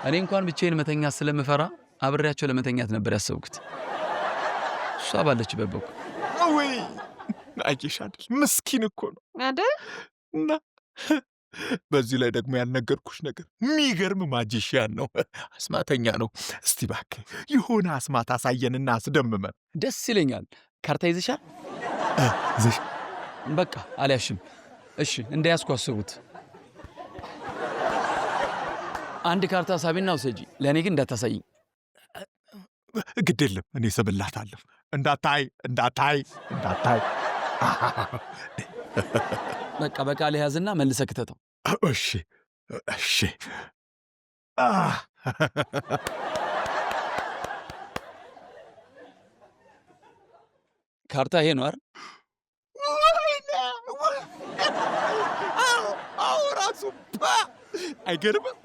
እኔ እንኳን ብቻዬን መተኛት ስለምፈራ አብሬያቸው ለመተኛት ነበር ያሰብኩት። እሷ ባለችበት በኩል ወይ አየሽ አይደል? ምስኪን እኮ ነው አይደል? እና በዚህ ላይ ደግሞ ያልነገርኩሽ ነገር የሚገርም ማጂሽያን ነው፣ አስማተኛ ነው። እስቲ እባክህ የሆነ አስማት አሳየንና አስደምመን። ደስ ይለኛል። ካርታ ይዘሻል? ይዘሽ በቃ አልያሽም። እሺ እንደያዝኩ አስቡት። አንድ ካርታ ሳቢና ውሰጂ፣ ለእኔ ግን እንዳታሳይኝ። ግድ የለም እኔ ስብላታለሁ። እንዳታይ በቃ በቃል ያዝና መልሰህ ክተተው። እሺ ካርታ ይሄ ነው አይደል? አዎ ራሱ አይገርምም?